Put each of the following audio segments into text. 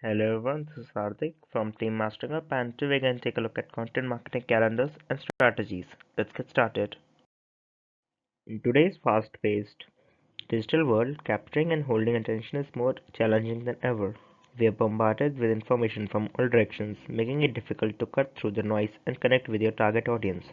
Hello everyone, this is Hardik from Team Mastering Up, and today we're going to take a look at content marketing calendars and strategies. Let's get started. In today's fast-paced digital world, capturing and holding attention is more challenging than ever. We are bombarded with information from all directions, making it difficult to cut through the noise and connect with your target audience.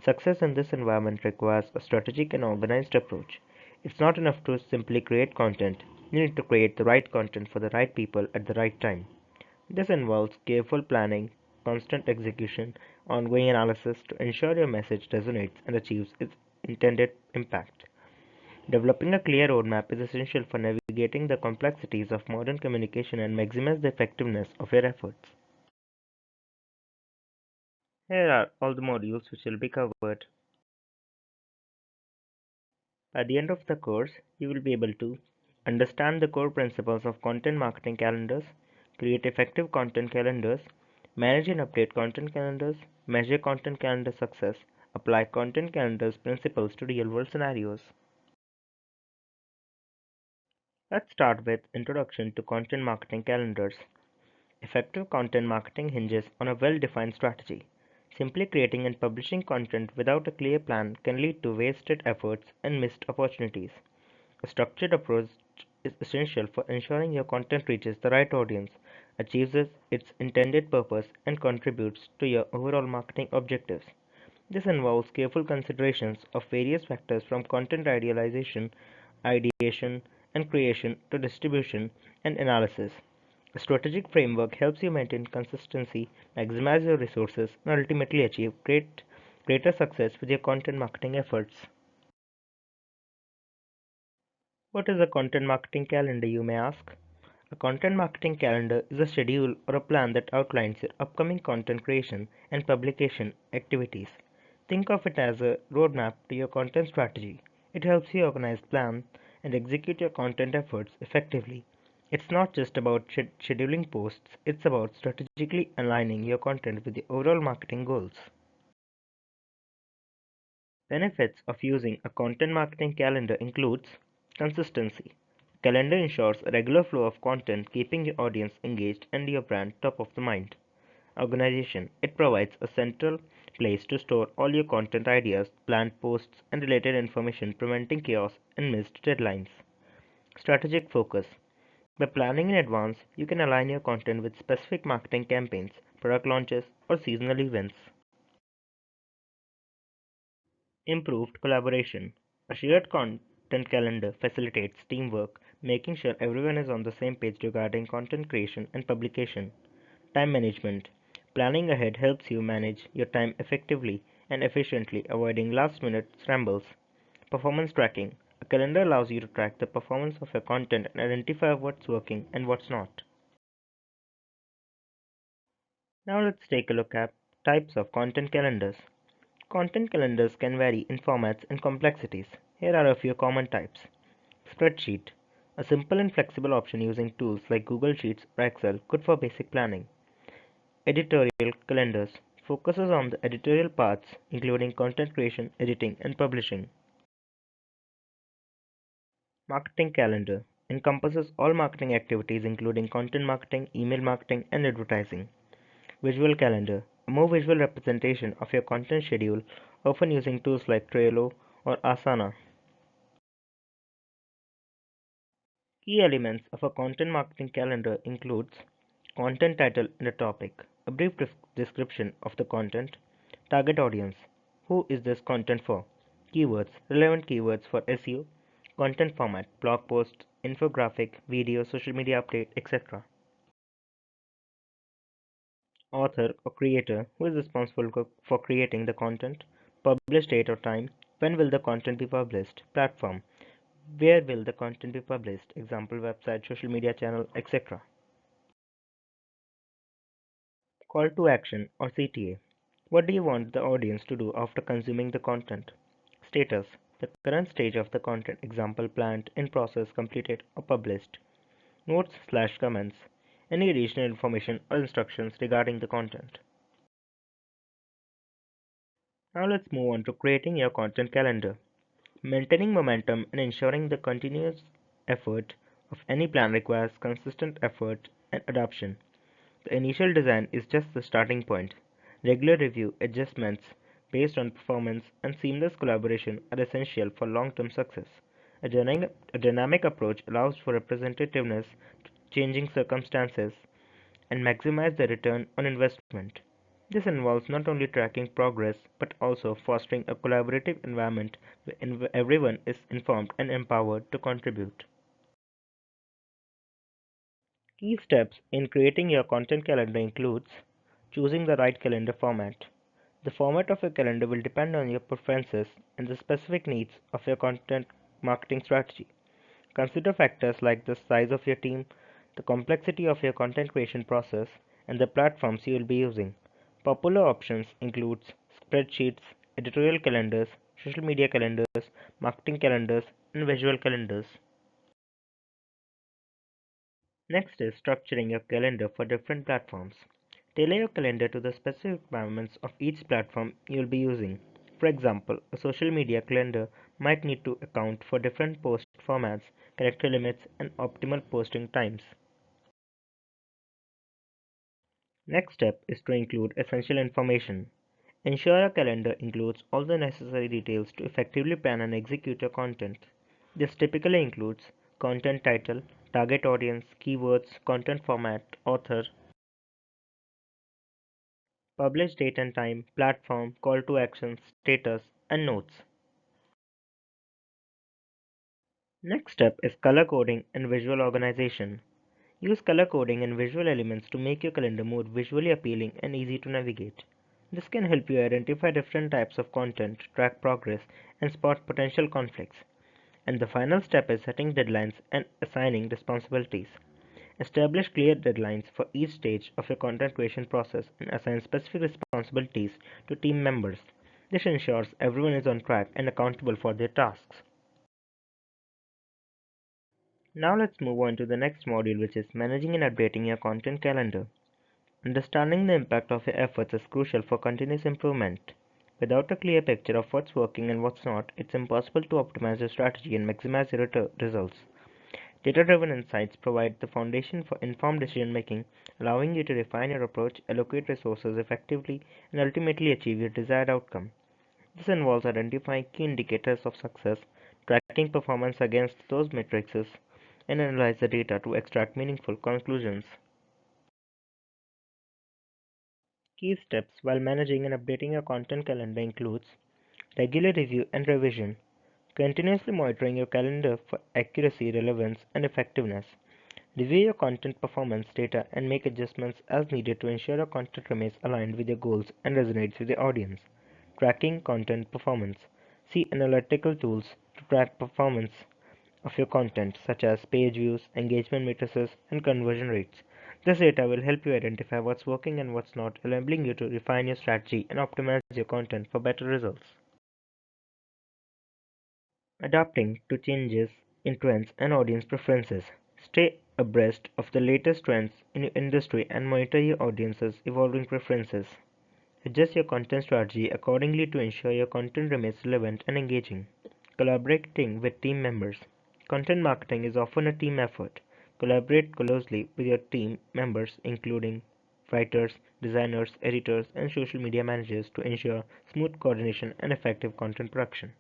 Success in this environment requires a strategic and organized approach. It's not enough to simply create content. You need to create the right content for the right people at the right time. This involves careful planning, constant execution, ongoing analysis to ensure your message resonates and achieves its intended impact. Developing a clear roadmap is essential for navigating the complexities of modern communication and maximize the effectiveness of your efforts. Here are all the modules which will be covered. By the end of the course, you will be able to understand the core principles of content marketing calendars, create effective content calendars, manage and update content calendars, measure content calendar success, apply content calendars principles to real world scenarios. Let's start with Introduction to Content Marketing Calendars. Effective content marketing hinges on a well defined strategy. Simply creating and publishing content without a clear plan can lead to wasted efforts and missed opportunities. A structured approach is essential for ensuring your content reaches the right audience, achieves its intended purpose, and contributes to your overall marketing objectives. This involves careful considerations of various factors from content ideation, and creation to distribution and analysis. A strategic framework helps you maintain consistency, maximize your resources, and ultimately achieve greater success with your content marketing efforts. What is a content marketing calendar, you may ask? A content marketing calendar is a schedule or a plan that outlines your upcoming content creation and publication activities. Think of it as a roadmap to your content strategy. It helps you organize, plan, and execute your content efforts effectively. It's not just about scheduling posts, it's about strategically aligning your content with your overall marketing goals. Benefits of using a content marketing calendar includes consistency. Calendar ensures a regular flow of content, keeping your audience engaged and your brand top of the mind. Organization. It provides a central place to store all your content ideas, planned posts, and related information, preventing chaos and missed deadlines. Strategic focus. By planning in advance, you can align your content with specific marketing campaigns, product launches, or seasonal events. Improved collaboration. A shared content calendar facilitates teamwork, making sure everyone is on the same page regarding content creation and publication. Time management. Planning ahead helps you manage your time effectively and efficiently, avoiding last minute scrambles. Performance tracking. A calendar allows you to track the performance of your content and identify what's working and what's not. Now let's take a look at types of content calendars. Content calendars can vary in formats and complexities. Here are a few common types. Spreadsheet, a simple and flexible option using tools like Google Sheets or Excel, good for basic planning. Editorial calendars focuses on the editorial parts, including content creation, editing, and publishing. Marketing calendar encompasses all marketing activities, including content marketing, email marketing, and advertising. Visual calendar, a more visual representation of your content schedule, often using tools like Trello or Asana. Key elements of a content marketing calendar includes content title and a topic, a brief description of the content, target audience, who is this content for, keywords, relevant keywords for SEO, content format, blog post, infographic, video, social media update, etc. Author or creator, who is responsible for creating the content, published date or time, when will the content be published, platform, where will the content be published, example website, social media channel, etc. Call to action or CTA. What do you want the audience to do after consuming the content? Status. The current stage of the content, example planned, in process, completed, or published. Notes/comments. Any additional information or instructions regarding the content. Now let's move on to creating your content calendar. Maintaining momentum and ensuring the continuous effort of any plan requires consistent effort and adoption. The initial design is just the starting point. Regular review, adjustments based on performance, and seamless collaboration are essential for long-term success. A dynamic approach allows for representativeness to changing circumstances and maximize the return on investment. This involves not only tracking progress but also fostering a collaborative environment where everyone is informed and empowered to contribute. Key steps in creating your content calendar includes choosing the right calendar format. The format of your calendar will depend on your preferences and the specific needs of your content marketing strategy. Consider factors like the size of your team, the complexity of your content creation process, and the platforms you will be using. Popular options include spreadsheets, editorial calendars, social media calendars, marketing calendars, and visual calendars. Next is structuring your calendar for different platforms. Tailor your calendar to the specific requirements of each platform you will be using. For example, a social media calendar might need to account for different post formats, character limits, and optimal posting times. Next step is to include essential information. Ensure your calendar includes all the necessary details to effectively plan and execute your content. This typically includes content title, target audience, keywords, content format, author, publish date and time, platform, call to action, status, and notes. Next step is color coding and visual organization. Use color coding and visual elements to make your calendar more visually appealing and easy to navigate. This can help you identify different types of content, track progress, and spot potential conflicts. And the final step is setting deadlines and assigning responsibilities. Establish clear deadlines for each stage of your content creation process and assign specific responsibilities to team members. This ensures everyone is on track and accountable for their tasks. Now let's move on to the next module, which is managing and updating your content calendar. Understanding the impact of your efforts is crucial for continuous improvement. Without a clear picture of what's working and what's not, it's impossible to optimize your strategy and maximize your results. Data-driven insights provide the foundation for informed decision-making, allowing you to refine your approach, allocate resources effectively, and ultimately achieve your desired outcome. This involves identifying key indicators of success, tracking performance against those matrices, and analyze the data to extract meaningful conclusions. Key steps while managing and updating your content calendar includes regular review and revision, continuously monitoring your calendar for accuracy, relevance, and effectiveness. Review your content performance data and make adjustments as needed to ensure your content remains aligned with your goals and resonates with your audience. Tracking content performance. See analytical tools to track performance of your content, such as page views, engagement matrices, and conversion rates. This data will help you identify what's working and what's not, enabling you to refine your strategy and optimize your content for better results. Adapting to changes in trends and audience preferences. Stay abreast of the latest trends in your industry and monitor your audience's evolving preferences. Adjust your content strategy accordingly to ensure your content remains relevant and engaging. Collaborating with team members. Content marketing is often a team effort. Collaborate closely with your team members, including writers, designers, editors, and social media managers, to ensure smooth coordination and effective content production.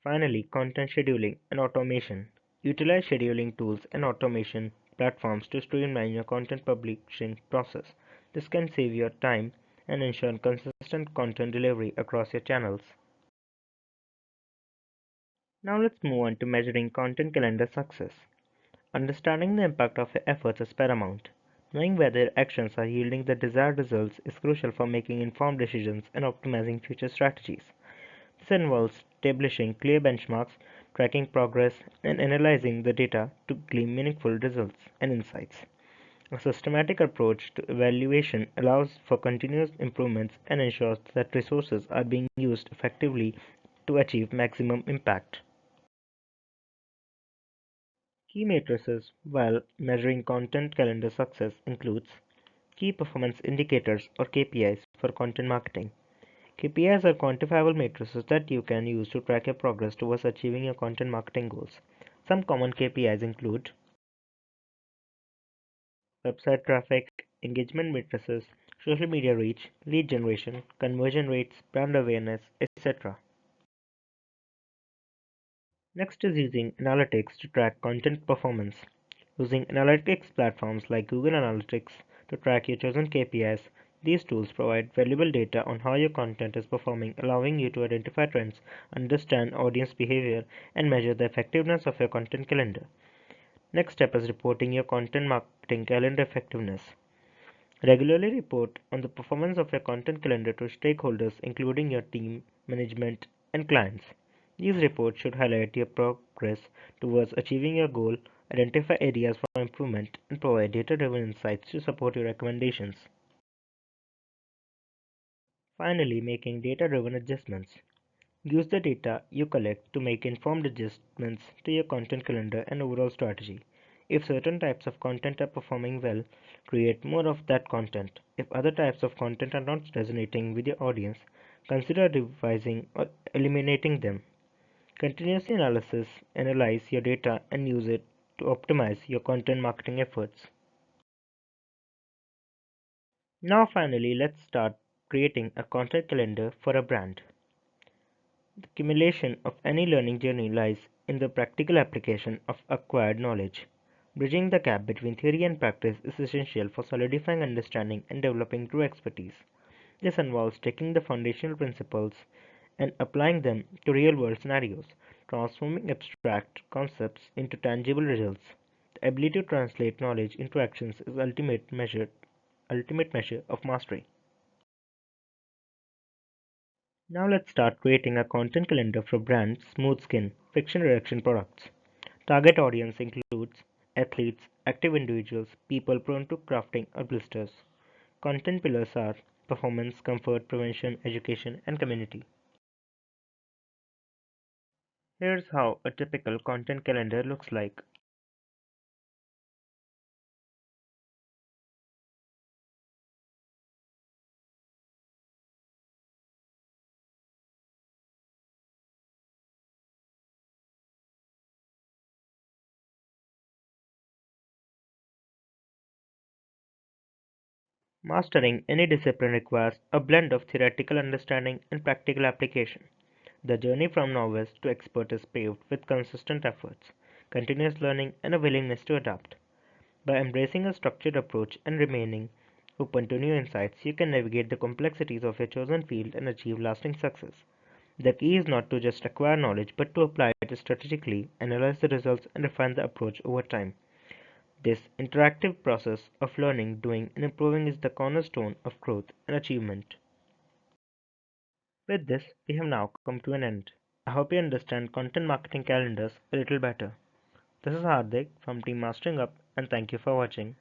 Finally, content scheduling and automation. Utilize scheduling tools and automation platforms to streamline your content publishing process. This can save your time and ensure consistent content delivery across your channels. Now let's move on to measuring content calendar success. Understanding the impact of your efforts is paramount. Knowing whether your actions are yielding the desired results is crucial for making informed decisions and optimizing future strategies. This involves establishing clear benchmarks, tracking progress, and analyzing the data to glean meaningful results and insights. A systematic approach to evaluation allows for continuous improvements and ensures that resources are being used effectively to achieve maximum impact. Key matrices while measuring content calendar success includes key performance indicators or KPIs for content marketing. KPIs are quantifiable matrices that you can use to track your progress towards achieving your content marketing goals. Some common KPIs include website traffic, engagement matrices, social media reach, lead generation, conversion rates, brand awareness, etc. Next is using analytics to track content performance. Using analytics platforms like Google Analytics to track your chosen KPIs, these tools provide valuable data on how your content is performing, allowing you to identify trends, understand audience behavior, and measure the effectiveness of your content calendar. Next step is reporting your content marketing calendar effectiveness. Regularly report on the performance of your content calendar to stakeholders, including your team, management, and clients. These reports should highlight your progress towards achieving your goal, identify areas for improvement, and provide data driven insights to support your recommendations. Finally, making data driven adjustments. Use the data you collect to make informed adjustments to your content calendar and overall strategy. If certain types of content are performing well, create more of that content. If other types of content are not resonating with your audience, consider revising or eliminating them. Continuously analyze your data and use it to optimize your content marketing efforts. Now finally, let's start creating a content calendar for a brand. The accumulation of any learning journey lies in the practical application of acquired knowledge. Bridging the gap between theory and practice is essential for solidifying understanding and developing true expertise. This involves taking the foundational principles and applying them to real world scenarios, transforming abstract concepts into tangible results. The ability to translate knowledge into actions is ultimate measure of mastery. Now let's start creating a content calendar for brand Smooth Skin friction reduction products. Target audience includes athletes, active individuals, people prone to crafting or blisters. Content pillars are performance, comfort, prevention, education, and community. Here's how a typical content calendar looks like. Mastering any discipline requires a blend of theoretical understanding and practical application. The journey from novice to expert is paved with consistent efforts, continuous learning, and a willingness to adapt. By embracing a structured approach and remaining open to new insights, you can navigate the complexities of your chosen field and achieve lasting success. The key is not to just acquire knowledge, but to apply it strategically, analyze the results, and refine the approach over time. This interactive process of learning, doing, and improving is the cornerstone of growth and achievement. With this, we have now come to an end. I hope you understand content marketing calendars a little better. This is Hardik from Team Mastering Up, and thank you for watching.